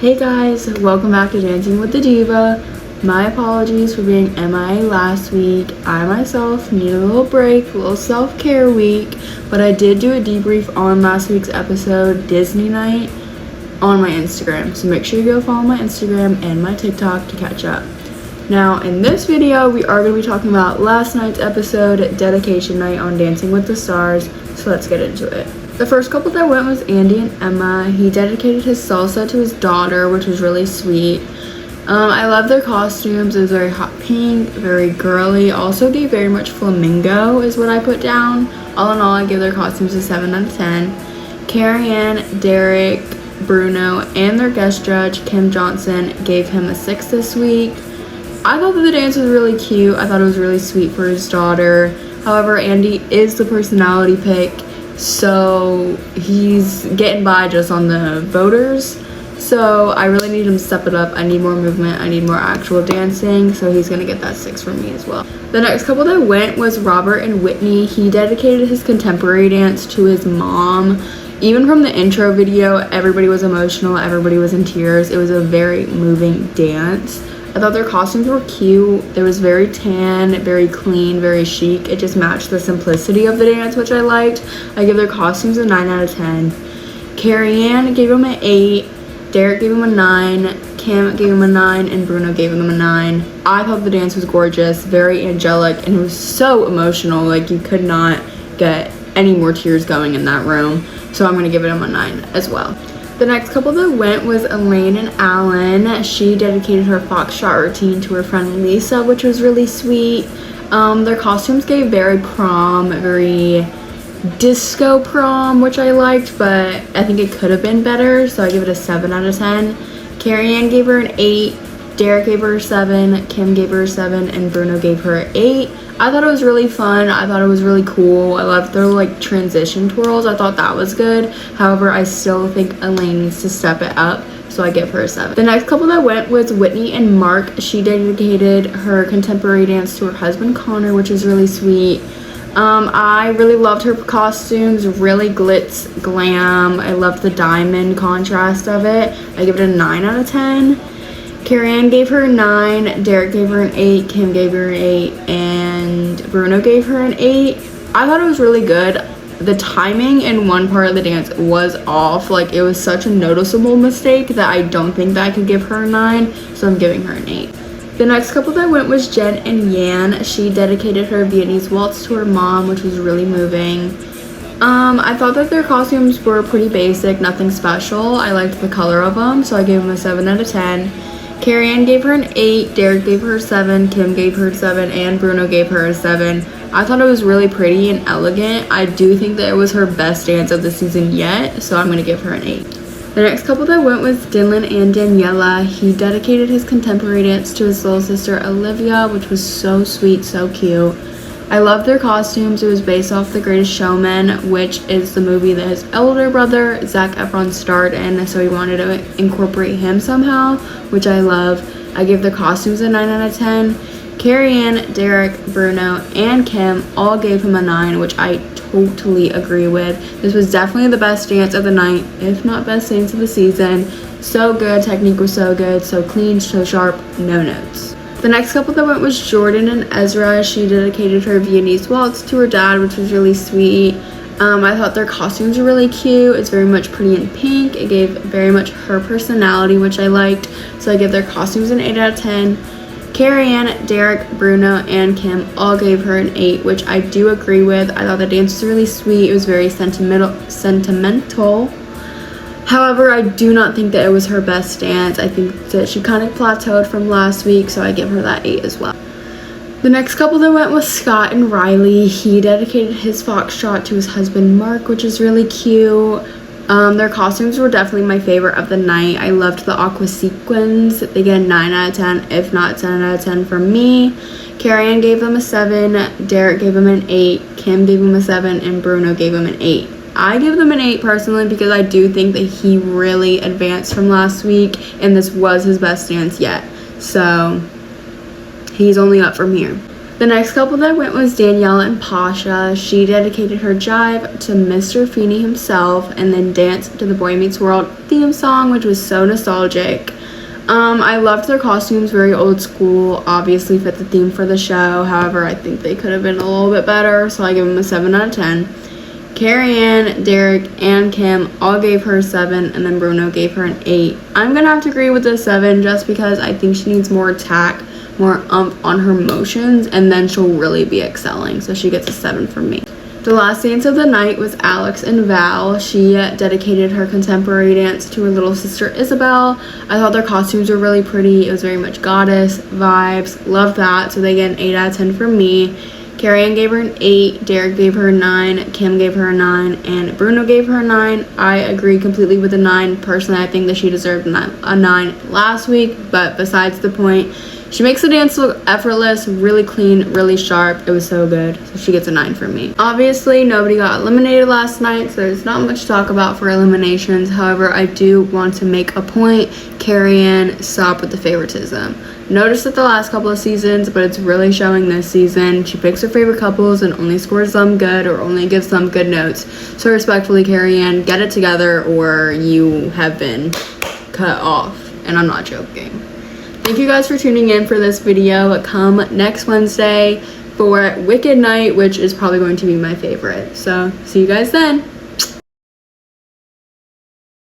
Hey guys, welcome back to Dancing with the Diva. My apologies for being MIA last week. I myself need a little break, a little self-care week, but I did do a debrief on last week's episode, Disney Night, on my Instagram. So make sure you go follow my Instagram and my TikTok to catch up. Now, in this video, we are going to be talking about last night's episode, Dedication Night on Dancing with the Stars. So let's get into it. The first couple that went was Andy and Emma. He dedicated his salsa to his daughter, which was really sweet. I love their costumes. It was very hot pink, very girly. Also gave very much flamingo is what I put down. All in all, I give their costumes a 7 out of 10. Carrie Ann, Derek, Bruno, and their guest judge, Kim Johnson, gave him a 6 this week. I thought that the dance was really cute. I thought it was really sweet for his daughter. However, Andy is the personality pick, so he's getting by just on the voters. So I really need him to step it up. I need more movement. I need more actual dancing. So he's going to get that 6 from me as well. The next couple that went was Robert and Whitney. He dedicated his contemporary dance to his mom. Even from the intro video, everybody was emotional. Everybody was in tears. It was a very moving dance. I thought their costumes were cute. They was very tan, very clean, very chic. It just matched the simplicity of the dance, which I liked. I give their costumes a 9 out of 10. Carrie Ann gave them an 8. Derek gave him a 9. Kim gave him a 9. And Bruno gave them a 9. I thought the dance was gorgeous, very angelic, and it was so emotional. Like, you could not get any more tears going in that room. So I'm going to give them a 9 as well. The next couple that went was Elaine and Alan. She dedicated her foxtrot routine to her friend Lisa, which was really sweet. Their costumes gave very prom, very disco prom, which I liked, but I think it could have been better, so I give it a 7 out of 10. Carrie Ann gave her an 8. Derek gave her a 7. Kim gave her a 7. And Bruno gave her an 8. I thought it was really fun. I thought it was really cool. I loved their like transition twirls. I thought that was good. However, I still think Elaine needs to step it up, so I give her a 7. The next couple that went was Whitney and Mark. She dedicated her contemporary dance to her husband Connor, which is really sweet. I really loved her costumes, really glitz glam. I loved the diamond contrast of it. I give it a 9 out of 10. Carrie Ann gave her a 9, Derek gave her an 8, Kim gave her an 8, and Bruno gave her an 8. I thought it was really good. The timing in one part of the dance was off. Like, it was such a noticeable mistake that I don't think that I could give her a 9, so I'm giving her an 8. The next couple that went was Jen and Yan. She dedicated her Viennese waltz to her mom, which was really moving. I thought that their costumes were pretty basic, nothing special. I liked the color of them, so I gave them a 7 out of 10. Carrie Ann gave her an 8, Derek gave her a 7, Kim gave her a 7, and Bruno gave her a 7. I thought it was really pretty and elegant. I do think that it was her best dance of the season yet, so I'm going to give her an 8. The next couple that went was Dylan and Daniela. He dedicated his contemporary dance to his little sister Olivia, which was so sweet, so cute. I loved their costumes. It was based off The Greatest Showman, which is the movie that his elder brother, Zac Efron, starred in, so he wanted to incorporate him somehow, which I love. I give the costumes a 9 out of 10. Carrie Ann, Derek, Bruno, and Kim all gave him a 9, which I totally agree with. This was definitely the best dance of the night, if not best dance of the season. So good, technique was so good, so clean, so sharp, no notes. The next couple that went was Jordan and Ezra. She dedicated her Viennese waltz to her dad, which was really sweet. I thought their costumes were really cute. It's very much pretty in pink. It gave very much her personality, which I liked. So I give their costumes an 8 out of 10. Carrie Ann, Derek, Bruno, and Kim all gave her an 8, which I do agree with. I thought the dance was really sweet. It was very sentimental. However, I do not think that it was her best dance. I think that she kind of plateaued from last week, so I give her that 8 as well. The next couple that went was Scott and Riley. He dedicated his foxtrot to his husband Mark, which is really cute. Their costumes were definitely my favorite of the night. I loved the aqua sequins. They get a 9 out of 10, if not 10 out of 10 from me. Carrie Ann gave them a 7, Derek gave them an 8, Kim gave them a 7, and Bruno gave them an 8. I give them an 8 personally because I do think that he really advanced from last week, and this was his best dance yet. So he's only up from here. The next couple that went was Danielle and Pasha. She dedicated her jive to Mr. Feeney himself and then danced to the Boy Meets World theme song, which was so nostalgic. I loved their costumes, very old school, obviously fit the theme for the show. However, I think they could have been a little bit better, so I give them a 7 out of 10. Carrie Ann, Derek, and Kim all gave her a 7, and then Bruno gave her an 8. I'm gonna have to agree with the 7 just because I think she needs more tact, more oomph on her motions, and then she'll really be excelling. So she gets a 7 from me. The last dance of the night was Alex and Val. She dedicated her contemporary dance to her little sister Isabel. I thought their costumes were really pretty. It was very much goddess vibes. Love that. So they get an 8 out of 10 from me. Carrie Ann gave her an 8, Derek gave her a 9, Kim gave her a 9, and Bruno gave her a 9. I agree completely with the 9. Personally, I think that she deserved a 9 last week, but besides the point, she makes the dance look effortless, really clean, really sharp. It was so good, so she gets a 9 from me. Obviously, nobody got eliminated last night, so there's not much to talk about for eliminations. However, I do want to make a point. Carrie Ann, stop with the favoritism. Noticed it the last couple of seasons, but it's really showing this season. She picks her favorite couples and only scores them good or only gives them good notes. So respectfully, Carrie Ann, get it together or you have been cut off. And I'm not joking. Thank you guys for tuning in for this video. Come next Wednesday for Wicked Night, which is probably going to be my favorite. So see you guys then.